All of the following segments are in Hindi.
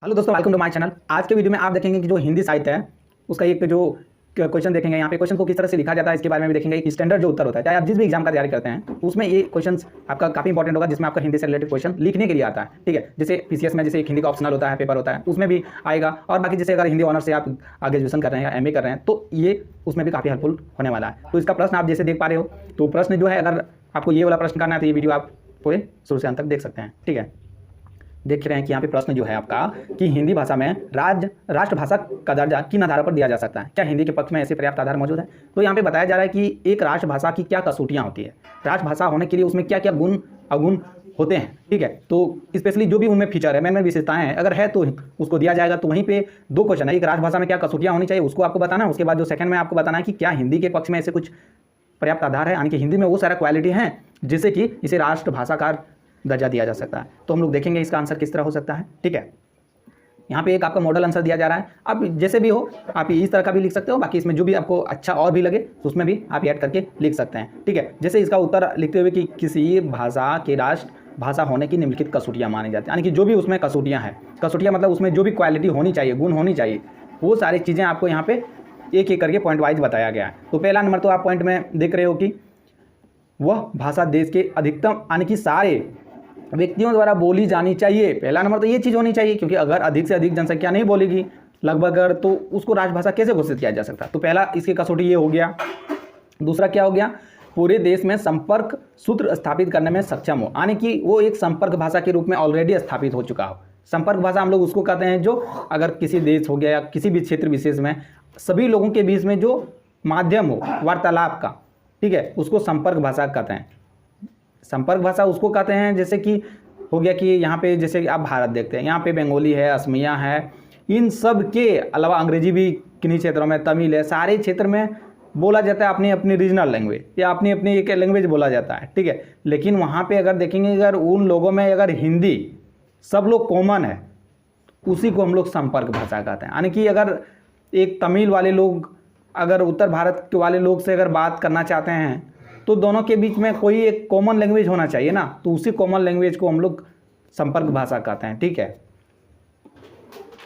हेलो दोस्तों, वेलकम टू माय चैनल। आज के वीडियो में आप देखेंगे कि जो हिंदी साहित्य है उसका एक जो क्वेश्चन देखेंगे। यहाँ पे क्वेश्चन को किस तरह से लिखा जाता है इसके बारे में भी देखेंगे। एक स्टैंडर्ड जो उत्तर होता है, चाहे आप जिस भी एग्जाम का तैयारी करते हैं उसमें ये क्वेश्चन आपका काफी इंपॉर्टेंट होगा, जिसमें आपका हिंदी से रिलेटेड क्वेश्चन लिखने के लिए आता है। ठीक है, जैसे पीसीएस में जैसे एक हिंदी का ऑप्शनल होता है, पेपर होता है, उसमें भी आएगा। और बाकी जैसे अगर हिंदी ऑनर से आप ग्रेजुएशन कर रहे हैं या एमए कर रहे हैं तो ये उसमें भी काफी हेल्पफुल होने वाला है। तो इसका प्रश्न आप जैसे देख पा रहे हो, तो प्रश्न जो है, अगर आपको ये वाला प्रश्न करना है तो ये वीडियो आप पूरे शुरू से अंत तक देख सकते हैं। ठीक है, देख रहे हैं कि यहाँ पे प्रश्न जो है आपका कि हिंदी भाषा में राष्ट्रभाषा का दर्जा किन आधार पर दिया जा सकता है, क्या हिंदी के पक्ष में ऐसे पर्याप्त आधार मौजूद है। तो यहाँ पे बताया जा रहा है कि एक राष्ट्रभाषा की क्या कसौटियाँ होती है, राष्ट्रभाषा होने के लिए उसमें क्या क्या गुण अवगुण होते हैं। ठीक है, तो स्पेशली जो भी उनमें फीचर है, मेन विशेषताएं हैं, अगर है तो उसको दिया जाएगा। तो वहीं पे दो क्वेश्चन है, एक राष्ट्रभाषा में क्या कसौटियाँ होनी चाहिए उसको आपको बताना है, उसके बाद जो सेकंड में आपको बताना है कि क्या हिंदी के पक्ष में ऐसे कुछ पर्याप्त आधार है, यानी कि हिंदी में वो सारा क्वालिटी है जिससे कि इसे राष्ट्रभाषा का दर्जा दिया जा सकता है। तो हम लोग देखेंगे इसका आंसर किस तरह हो सकता है। ठीक है, यहाँ पे एक आपका मॉडल आंसर दिया जा रहा है। आप जैसे भी हो आप इस तरह का भी लिख सकते हो, बाकी इसमें जो भी आपको अच्छा और भी लगे तो उसमें भी आप ऐड करके लिख सकते हैं। ठीक है, जैसे इसका उत्तर लिखते हुए कि किसी भाषा के राष्ट्र भाषा होने की निम्नलिखित कसौटियाँ मानी जाती हैं, यानी कि जो भी उसमें कसौटियाँ हैं, कसौटियाँ मतलब उसमें जो भी क्वालिटी होनी चाहिए, गुण होनी चाहिए, वो सारी चीज़ें आपको यहाँ पे एक एक करके पॉइंट वाइज बताया गया है। तो पहला नंबर तो आप पॉइंट में देख रहे हो कि वह भाषा देश के अधिकतम यानी कि सारे व्यक्तियों द्वारा बोली जानी चाहिए। पहला नंबर तो ये चीज़ होनी चाहिए, क्योंकि अगर अधिक से अधिक जनसंख्या नहीं बोलेगी लगभग अगर, तो उसको राजभाषा कैसे घोषित किया जा सकता। तो पहला इसकी कसौटी ये हो गया। दूसरा क्या हो गया, पूरे देश में संपर्क सूत्र स्थापित करने में सक्षम हो, यानी कि वो एक संपर्क भाषा के रूप में ऑलरेडी स्थापित हो चुका हो। संपर्क भाषा हम लोग उसको कहते हैं जो अगर किसी देश हो गया या किसी भी क्षेत्र विशेष में सभी लोगों के बीच में जो माध्यम हो वार्तालाप का, ठीक है, उसको संपर्क भाषा कहते हैं। संपर्क भाषा उसको कहते हैं जैसे कि हो गया कि यहाँ पे जैसे आप भारत देखते हैं, यहाँ पे बंगाली है, असमिया है, इन सब के अलावा अंग्रेजी भी किन्हीं क्षेत्रों में, तमिल है, सारे क्षेत्र में बोला जाता है अपनी अपनी रीजनल लैंग्वेज या अपनी अपनी एक लैंग्वेज बोला जाता है। ठीक है, लेकिन वहाँ पे अगर देखेंगे अगर उन लोगों में अगर हिंदी सब लोग कॉमन है, उसी को हम लोग संपर्क भाषा कहते हैं। यानी कि अगर एक तमिल वाले लोग अगर उत्तर भारत के वाले लोग से अगर बात करना चाहते हैं तो दोनों के बीच में कोई एक कॉमन लैंग्वेज होना चाहिए ना, तो उसी कॉमन लैंग्वेज को हम लोग संपर्क भाषा कहते हैं। ठीक है,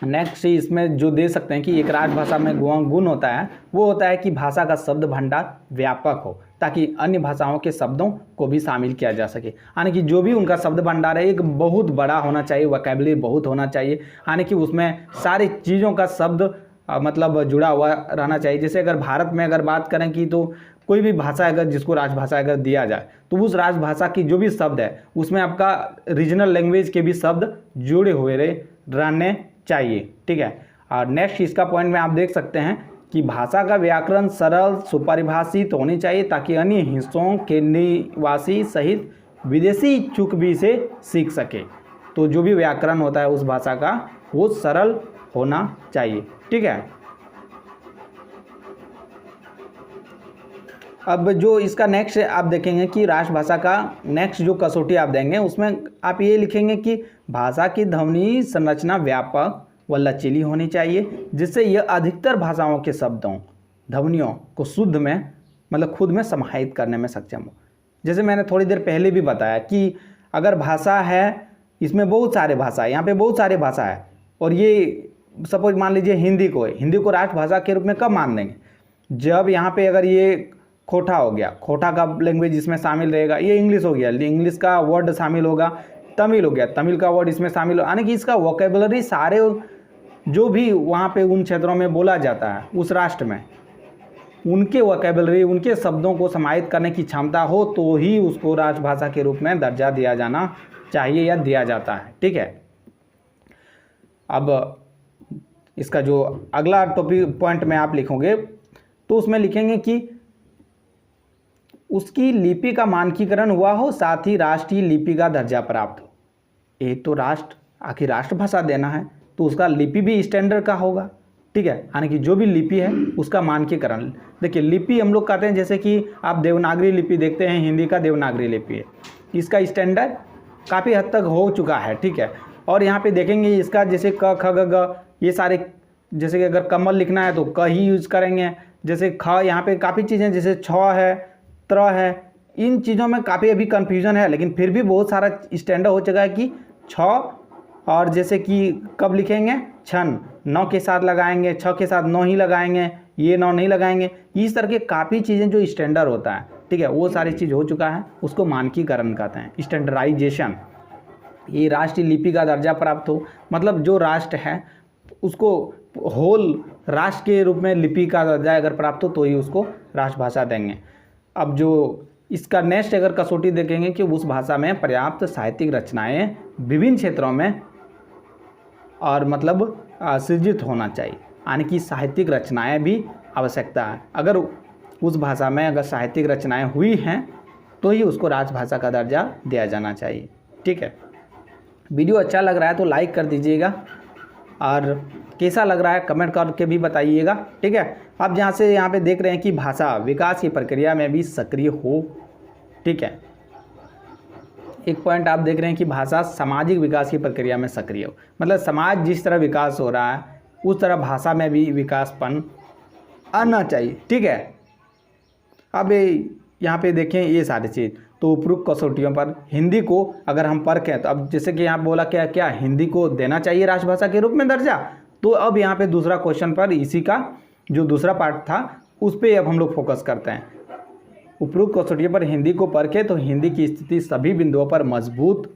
नेक्स्ट इसमें जो दे सकते हैं कि एक राजभाषा में गुण होता है, वो होता है कि भाषा का शब्द भंडार व्यापक हो ताकि अन्य भाषाओं के शब्दों को भी शामिल किया जा सके। यानी कि जो भी उनका शब्द भंडार है एक बहुत बड़ा होना चाहिए, वोकैबुलरी बहुत होना चाहिए, यानी कि उसमें सारी चीज़ों का शब्द मतलब जुड़ा हुआ रहना चाहिए। जैसे अगर भारत में अगर बात करें कि तो कोई भी भाषा अगर जिसको राजभाषा अगर दिया जाए तो उस राजभाषा की जो भी शब्द है उसमें आपका रीजनल लैंग्वेज के भी शब्द जुड़े हुए रहने चाहिए। ठीक है, और नेक्स्ट इसका पॉइंट में आप देख सकते हैं कि भाषा का व्याकरण सरल सुपरिभाषित होनी चाहिए ताकि अन्य हिस्सों के निवासी सहित विदेशी इच्छुक भी इसे सीख सके। तो जो भी व्याकरण होता है उस भाषा का वो सरल होना चाहिए। ठीक है, अब जो इसका नेक्स्ट आप देखेंगे कि राष्ट्रभाषा का नेक्स्ट जो कसौटी आप देंगे उसमें आप ये लिखेंगे कि भाषा की ध्वनि संरचना व्यापक व लचीली होनी चाहिए, जिससे यह अधिकतर भाषाओं के शब्दों ध्वनियों को शुद्ध में मतलब खुद में समाहित करने में सक्षम हो। जैसे मैंने थोड़ी देर पहले भी बताया कि अगर भाषा है इसमें बहुत सारे भाषा है, यहाँ पे बहुत सारे भाषा है, और ये सपोज मान लीजिए हिंदी को राष्ट्रभाषा के रूप में कब मान देंगे, जब यहाँ पे अगर ये खोटा हो गया, खोटा का लैंग्वेज इसमें शामिल रहेगा, ये इंग्लिश हो गया, इंग्लिश का वर्ड शामिल होगा, तमिल हो गया, तमिल का वर्ड इसमें शामिल हो, यानी कि इसका वोकैबुलरी सारे जो भी वहाँ पे उन क्षेत्रों में बोला जाता है उस राष्ट्र में उनके वोकैबुलरी उनके शब्दों को समाहित करने की क्षमता हो तो ही उसको राष्ट्रभाषा के रूप में दर्जा दिया जाना चाहिए या दिया जाता है। ठीक है, अब इसका जो अगला टॉपिक पॉइंट में आप लिखोगे तो उसमें लिखेंगे कि उसकी लिपि का मानकीकरण हुआ हो, साथ ही राष्ट्रीय लिपि का दर्जा प्राप्त हो। एक तो आखिर राष्ट्रभाषा देना है तो उसका लिपि भी स्टैंडर्ड का होगा। ठीक है, यानी कि जो भी लिपि है उसका मानकीकरण। देखिए लिपि हम लोग कहते हैं जैसे कि आप देवनागरी लिपि देखते हैं, हिंदी का देवनागरी लिपि है, इसका स्टैंडर्ड काफ़ी हद तक हो चुका है। ठीक है, और यहाँ पे देखेंगे इसका जैसे क ख ग ग ये सारे, जैसे कि अगर कमल लिखना है तो क ही यूज़ करेंगे, जैसे ख यहाँ पे काफ़ी चीज़ें जैसे छ है, त्र है, इन चीज़ों में काफ़ी अभी कन्फ्यूज़न है, लेकिन फिर भी बहुत सारा स्टैंडर्ड हो चुका है कि छ और जैसे कि कब लिखेंगे, क्षण 9 के साथ लगाएंगे, 6 के साथ 9 ही लगाएंगे, ये 9 नहीं लगाएंगे। इस तरह के काफ़ी चीज़ें जो स्टैंडर्ड होता है, ठीक है, वो सारी चीज़ हो चुका है, उसको मानकीकरण कहते हैं, स्टैंडर्डाइजेशन। ये राष्ट्रीय लिपि का दर्जा प्राप्त हो, मतलब जो राष्ट्र है उसको होल राष्ट्र के रूप में लिपि का दर्जा अगर प्राप्त हो तो ही उसको राष्ट्रभाषा देंगे। अब जो इसका नेक्स्ट अगर कसौटी देखेंगे कि उस भाषा में पर्याप्त साहित्यिक रचनाएं विभिन्न क्षेत्रों में और मतलब सृजित होना चाहिए, यानी कि साहित्यिक रचनाएं भी आवश्यकता है। अगर उस भाषा में अगर साहित्यिक रचनाएं हुई हैं तो ही उसको राजभाषा का दर्जा दिया जाना चाहिए। ठीक है, वीडियो अच्छा लग रहा है तो लाइक कर दीजिएगा और कैसा लग रहा है कमेंट करके भी बताइएगा। ठीक है, आप जहाँ से यहाँ पे देख रहे हैं कि भाषा विकास की प्रक्रिया में भी सक्रिय हो। ठीक है, एक पॉइंट आप देख रहे हैं कि भाषा सामाजिक विकास की प्रक्रिया में सक्रिय हो, मतलब समाज जिस तरह विकास हो रहा है उस तरह भाषा में भी विकासपन आना चाहिए। ठीक है, अब यहाँ पे देखें ये सारी चीज़, तो उपरोक्त कसौटियों पर हिंदी को अगर हम परखें तो अब जैसे कि यहाँ बोला क्या हिंदी को देना चाहिए राष्ट्रभाषा के रूप में दर्जा, तो अब यहाँ पे दूसरा क्वेश्चन पर इसी का जो दूसरा पार्ट था उस पर अब हम लोग फोकस करते हैं। उपरोक्त कसौटियों पर हिंदी को परखें तो हिंदी की स्थिति सभी बिंदुओं पर मजबूत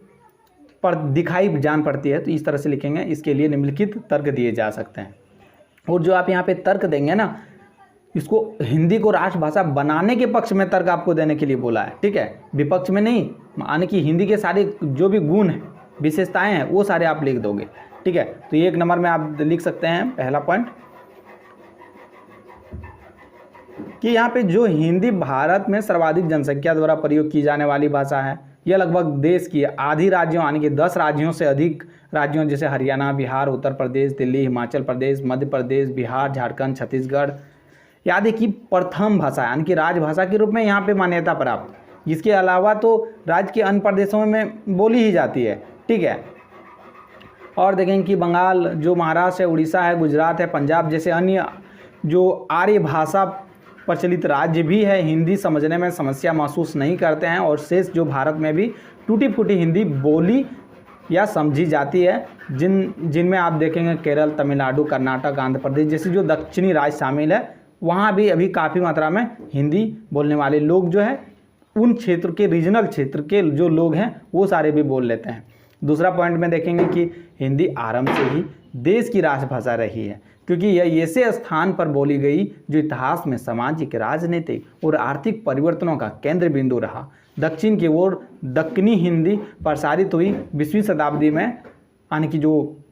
पर दिखाई जान पड़ती है, तो इस तरह से लिखेंगे। इसके लिए निम्नलिखित तर्क दिए जा सकते हैं, और जो आप यहाँ पे तर्क देंगे ना, इसको हिंदी को राष्ट्रभाषा बनाने के पक्ष में तर्क आपको देने के लिए बोला है। ठीक है, विपक्ष में नहीं, यानी कि हिंदी के सारे जो भी गुण हैं विशेषताएं हैं वो सारे आप लिख दोगे। ठीक है, तो ये 1 नंबर में आप लिख सकते हैं पहला पॉइंट कि यहाँ पे जो हिंदी भारत में सर्वाधिक जनसंख्या द्वारा प्रयोग की जाने वाली भाषा है, यह लगभग देश की आधी राज्यों यानी कि 10 राज्यों से अधिक राज्यों जैसे हरियाणा, बिहार, उत्तर प्रदेश, दिल्ली, हिमाचल प्रदेश, मध्य प्रदेश, बिहार, झारखंड, छत्तीसगढ़ आदि की प्रथम भाषा यानी कि राजभाषा के रूप में यहाँ पे मान्यता प्राप्त। इसके अलावा तो राज्य के अन्य प्रदेशों में बोली ही जाती है। ठीक है, और देखेंगे कि बंगाल, जो महाराष्ट्र है, उड़ीसा है, गुजरात है, पंजाब जैसे अन्य जो आर्य भाषा प्रचलित राज्य भी है हिंदी समझने में समस्या महसूस नहीं करते हैं, और शेष जो भारत में भी टूटी फूटी हिंदी बोली या समझी जाती है, जिनमें आप देखेंगे केरल, तमिलनाडु, कर्नाटक, आंध्र प्रदेश जैसे जो दक्षिणी राज्य शामिल है, वहाँ भी अभी काफ़ी मात्रा में हिंदी बोलने वाले लोग जो है उन क्षेत्र के रीजनल क्षेत्र के जो लोग हैं वो सारे भी बोल लेते हैं। दूसरा पॉइंट में देखेंगे कि हिंदी आरंभ से ही देश की राजभाषा रही है, क्योंकि यह ऐसे स्थान पर बोली गई जो इतिहास में सामाजिक, राजनीतिक और आर्थिक परिवर्तनों का केंद्र बिंदु रहा। दक्षिण की ओर दक्कनी हिंदी प्रसारित हुई 20वीं शताब्दी में, यानी कि जो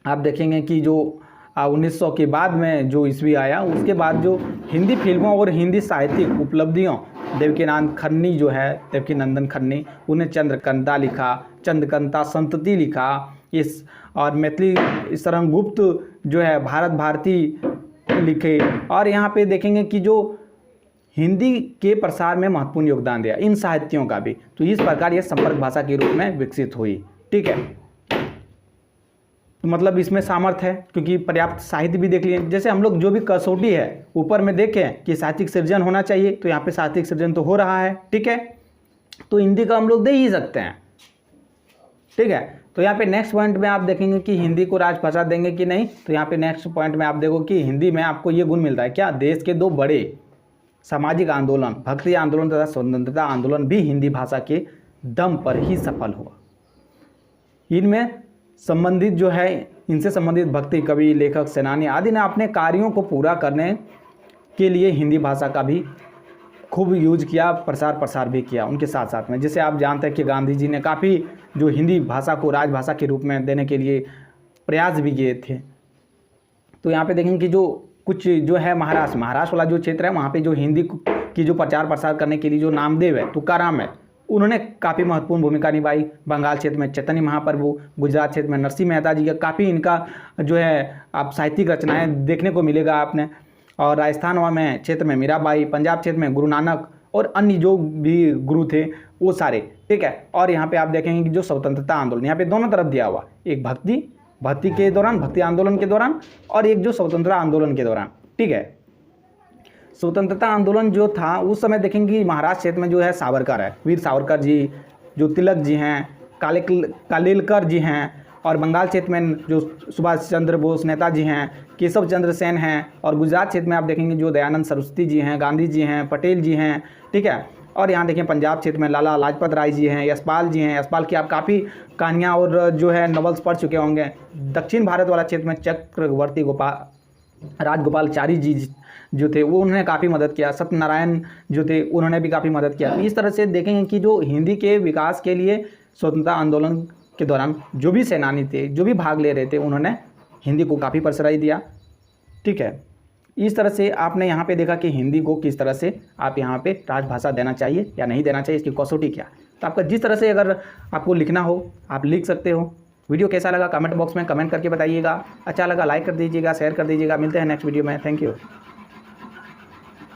आप देखेंगे कि जो 1900 के बाद में जो ईस्वी आया उसके बाद जो हिंदी फिल्मों और हिंदी साहित्यिक उपलब्धियों, देवकीनंदन खन्नी जो है, देवकीनंदन खन्नी, उन्हें चंद्रकांता लिखा, चंद्रकांता संतति लिखा, इस और मैथिली शरण गुप्त जो है भारत भारती लिखे, और यहाँ पे देखेंगे कि जो हिंदी के प्रसार में महत्वपूर्ण योगदान दिया इन साहित्यों का भी, तो इस प्रकार ये संपर्क भाषा के रूप में विकसित हुई। ठीक है, तो मतलब इसमें सामर्थ्य है क्योंकि पर्याप्त साहित्य भी देख लिए। जैसे हम लोग जो भी कसौटी है ऊपर में देखें कि साहित्यिक सृजन होना चाहिए, तो यहाँ पे साहित्यिक सृजन तो हो रहा है। ठीक है, तो हिंदी का हम लोग दे ही सकते हैं। ठीक है, तो यहाँ पे नेक्स्ट पॉइंट में आप देखेंगे कि हिंदी को राजभाषा देंगे कि नहीं, तो यहाँ पे नेक्स्ट पॉइंट में आप देखो कि हिंदी में आपको ये गुण मिलता है क्या, देश के 2 बड़े सामाजिक आंदोलन, भक्ति आंदोलन तथा स्वतंत्रता आंदोलन भी हिंदी भाषा के दम पर ही सफल हुआ। इनमें संबंधित जो है, इनसे संबंधित भक्ति, कवि, लेखक, सेनानी आदि ने अपने कार्यों को पूरा करने के लिए हिंदी भाषा का भी खूब यूज किया, प्रसार भी किया उनके साथ साथ में। जैसे आप जानते हैं कि गांधी जी ने काफ़ी जो हिंदी भाषा को राजभाषा के रूप में देने के लिए प्रयास भी किए थे। तो यहाँ पे देखेंगे कि जो कुछ जो है महाराष्ट्र वाला जो क्षेत्र है, वहाँ पे जो हिंदी की जो प्रचार प्रसार करने के लिए जो नामदेव है, तुकाराम है, उन्होंने काफ़ी महत्वपूर्ण भूमिका निभाई। बंगाल क्षेत्र में चैतन्य महाप्रभु, गुजरात क्षेत्र में नरसिंह मेहता जी का काफ़ी इनका जो है आप साहित्यिक रचनाएं देखने को मिलेगा आपने, और राजस्थान में क्षेत्र में मीराबाई, पंजाब क्षेत्र में गुरु नानक और अन्य जो भी गुरु थे वो सारे। ठीक है, और यहाँ पे आप देखेंगे कि जो स्वतंत्रता आंदोलन यहाँ पे दोनों तरफ दिया हुआ, एक भक्ति के दौरान, भक्ति आंदोलन के दौरान, और एक जो स्वतंत्रता आंदोलन के दौरान। ठीक है, स्वतंत्रता आंदोलन जो था उस समय देखेंगे कि महाराष्ट्र क्षेत्र में जो है सावरकर है, वीर सावरकर जी, जो तिलक जी हैं, कालेलकर जी हैं, और बंगाल क्षेत्र में जो सुभाष चंद्र बोस नेताजी हैं, केशव चंद्र सेन हैं, और गुजरात क्षेत्र में आप देखेंगे जो दयानंद सरस्वती जी हैं, गांधी जी हैं, पटेल जी हैं, ठीक है। और यहाँ देखिए पंजाब क्षेत्र में लाला लाजपत राय जी हैं, यशपाल जी हैं। यशपाल की आप काफ़ी कहानियाँ और जो है नॉवेल्स पढ़ चुके होंगे। दक्षिण भारत वाला क्षेत्र में चक्रवर्ती राजगोपालचारी जी जो थे वो उन्होंने काफ़ी मदद किया। सत्यनारायण जो थे उन्होंने भी काफ़ी मदद किया। तो इस तरह से देखेंगे कि जो हिंदी के विकास के लिए स्वतंत्रता आंदोलन के दौरान जो भी सेनानी थे, जो भी भाग ले रहे थे, उन्होंने हिंदी को काफ़ी प्रश्रय दिया, ठीक है। इस तरह से आपने यहाँ पे देखा कि हिंदी को किस तरह से आप यहाँ पे राजभाषा देना चाहिए या नहीं देना चाहिए, इसकी कसौटी क्या। तो आपका जिस तरह से अगर आपको लिखना हो आप लिख सकते हो। वीडियो कैसा लगा कमेंट बॉक्स में कमेंट करके बताइएगा। अच्छा लगा लाइक कर दीजिएगा, शेयर कर दीजिएगा। मिलते हैं नेक्स्ट वीडियो में। Thank you.